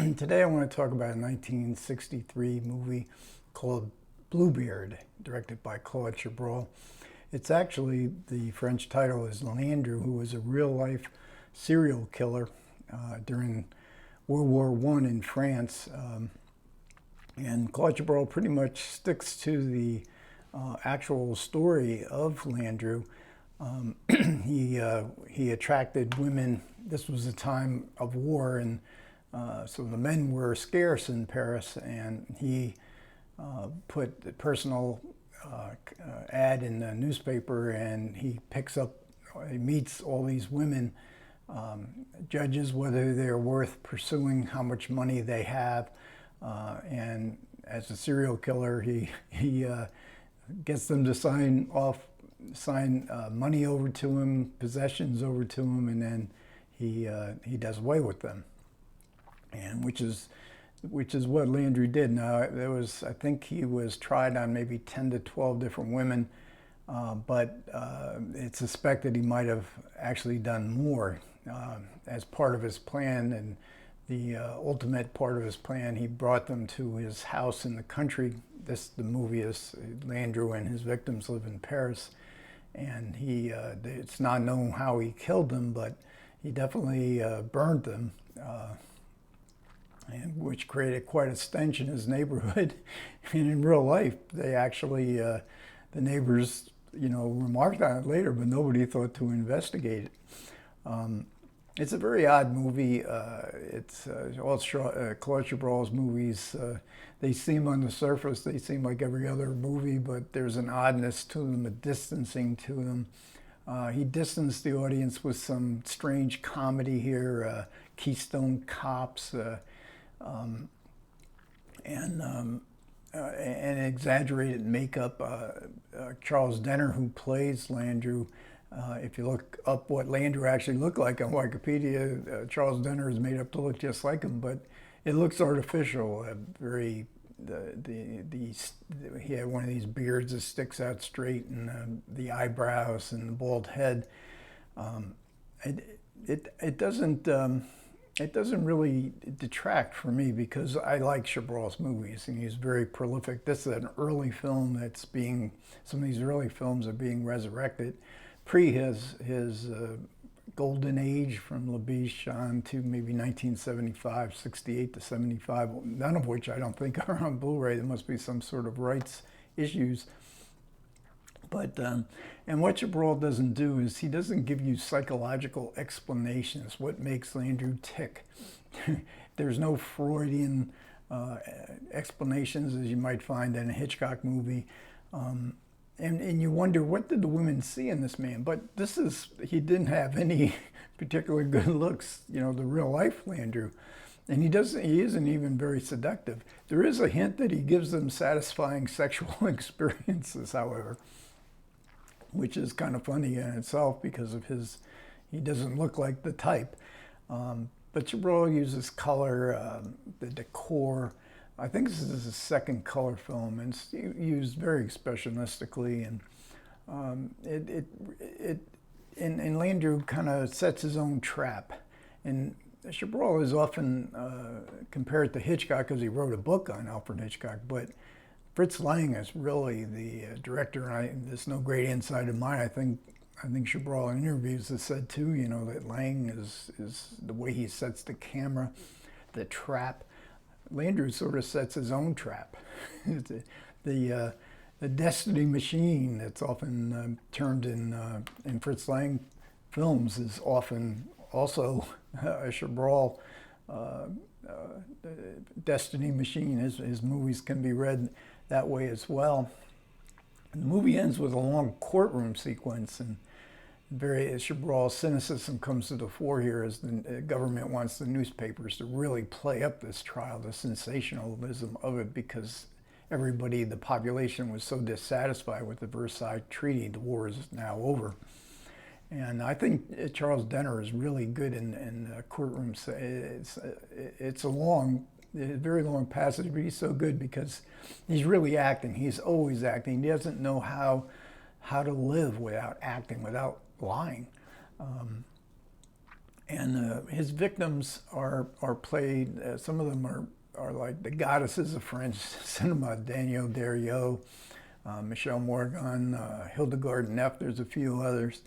Today I want to talk about a 1963 movie called Bluebeard, directed by Claude Chabrol. It's actually, the French title is Landru, who was a real-life serial killer during World War I in France. And Claude Chabrol pretty much sticks to the actual story of Landru. He attracted women. This was a time of war, and so the men were scarce in Paris, and he put a personal ad in the newspaper, and he meets all these women, judges whether they're worth pursuing, how much money they have, and as a serial killer, he gets them to sign money over to him, possessions over to him, and then he does away with them. And which is what Landru did. Now, I think he was tried on maybe 10 to 12 different women, but it's suspected he might have actually done more as part of his plan. And the ultimate part of his plan, he brought them to his house in the country. The movie is Landru and his victims live in Paris, and it's not known how he killed them, but he definitely burned them. Which created quite a stench in his neighborhood. And in real life, they actually, the neighbors, remarked on it later, but nobody thought to investigate it. It's a very odd movie. It's all Claude Chabrol's movies. They seem on the surface, they seem like every other movie, but there's an oddness to them, a distancing to them. He distanced the audience with some strange comedy here, Keystone Cops, and exaggerated makeup. Charles Denner, who plays Landru, if you look up what Landru actually looked like on Wikipedia, Charles Denner is made up to look just like him, but it looks artificial. He had one of these beards that sticks out straight, and the eyebrows and the bald head. It doesn't really detract for me, because I like Chabrol's movies and he's very prolific. This is an early film some of these early films are being resurrected. Pre his golden age from La Biche on to maybe 1975, 68 to 75, none of which I don't think are on Blu-ray. There must be some sort of rights issues. But, and what Chabrol doesn't do is he doesn't give you psychological explanations, what makes Landru tick. There's no Freudian explanations as you might find in a Hitchcock movie. And you wonder, what did the women see in this man? But he didn't have any particular good looks, the real life Landru. And he isn't even very seductive. There is a hint that he gives them satisfying sexual experiences, however, which is kind of funny in itself because of he doesn't look like the type. But Chabrol uses color, the decor. I think this is his second color film, and it's used very expressionistically. And and Landru kind of sets his own trap. And Chabrol is often compared to Hitchcock because he wrote a book on Alfred Hitchcock, but Fritz Lang is really the director, and there's no great insight of mine. I think Chabrol in interviews has said too, that Lang is the way he sets the camera, the trap. Landru sort of sets his own trap. the destiny machine that's often termed in Fritz Lang films is often also a Chabrol destiny machine. His movies can be read that way as well. And the movie ends with a long courtroom sequence, and Chabrol's cynicism comes to the fore here as the government wants the newspapers to really play up this trial, the sensationalism of it, because the population was so dissatisfied with the Versailles Treaty. The war is now over. And I think Charles Denner is really good in courtrooms. It's a very long passage, but he's so good because he's really acting. He's always acting. He doesn't know how to live without acting, without lying. And his victims are played, some of them are like the goddesses of French cinema, Daniel Deriot, Michel Morgan, Hildegard Neff, there's a few others.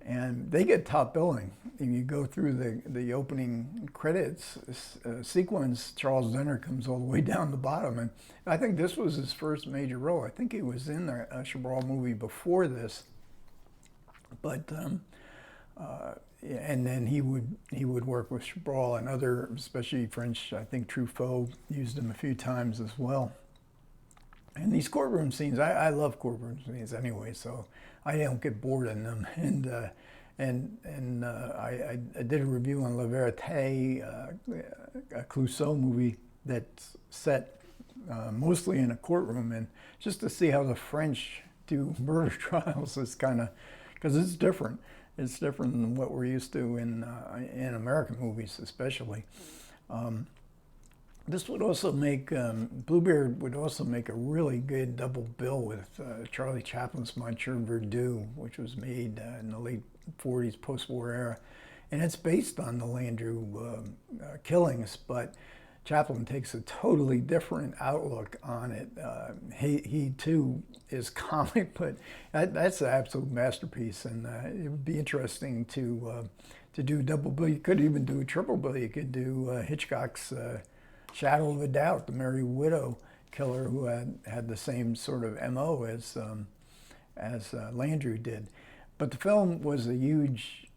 And they get top billing. If you go through the opening credits sequence, Charles Zenner comes all the way down the bottom. And I think this was his first major role. I think he was in a Chabrol movie before this. But, and then he would work with Chabrol and other, especially French, I think Truffaut used him a few times as well. And these courtroom scenes, I love courtroom scenes anyway, so I don't get bored in them. And I did a review on La Vérité, a Clouseau movie that's set mostly in a courtroom, and just to see how the French do murder trials is kind of, because it's different. It's different than what we're used to in American movies, especially. This would also make, Bluebeard would also make a really good double bill with Charlie Chaplin's Monsieur Verdoux, which was made in the late 40s, post-war era. And it's based on the Landru killings, but Chaplin takes a totally different outlook on it. He too is comic, but that's an absolute masterpiece, and it would be interesting to do double bill. You could even do a triple bill. You could do Hitchcock's Shadow of a Doubt, the Merry Widow killer, who had the same sort of MO as Landru did. But the film was a huge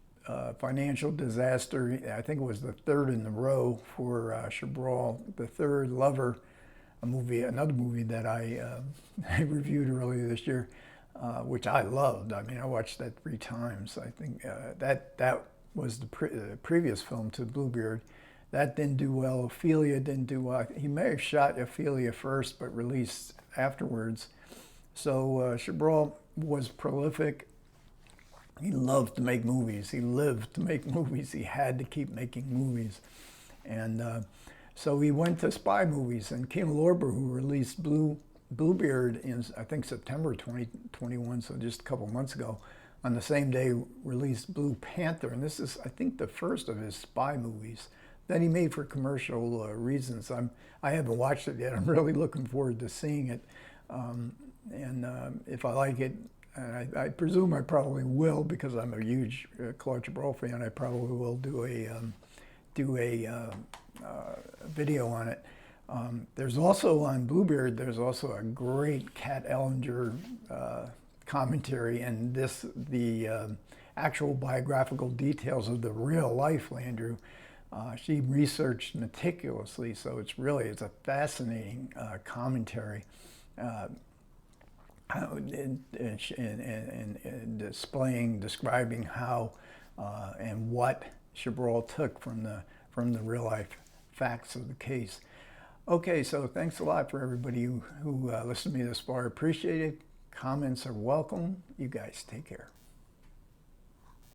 financial disaster. I think it was the third in a row for Chabrol. The Third Lover, another movie that I reviewed earlier this year, which I loved. I mean, I watched that 3 times. I think that was the previous film to Bluebeard. That didn't do well. Ophelia didn't do well. He may have shot Ophelia first, but released afterwards. So Chabrol was prolific. He loved to make movies. He lived to make movies. He had to keep making movies. And so he went to spy movies. And Kino Lorber, who released Bluebeard in, I think, September 2021, so just a couple months ago, on the same day released Blue Panther. And this is, I think, the first of his spy movies that he made for commercial reasons. I haven't watched it yet. I'm really looking forward to seeing it. If I like it, and I presume I probably will, because I'm a huge Claude Chabrol fan, I probably will do a video on it. There's also on Bluebeard, there's also a great Kat Ellinger commentary, and the actual biographical details of the real life Landru. She researched meticulously, so it's a fascinating commentary. Describing how and what Chabrol took from the real life facts of the case. Okay, so thanks a lot for everybody who listened to me this far. Appreciate it. Comments are welcome. You guys take care.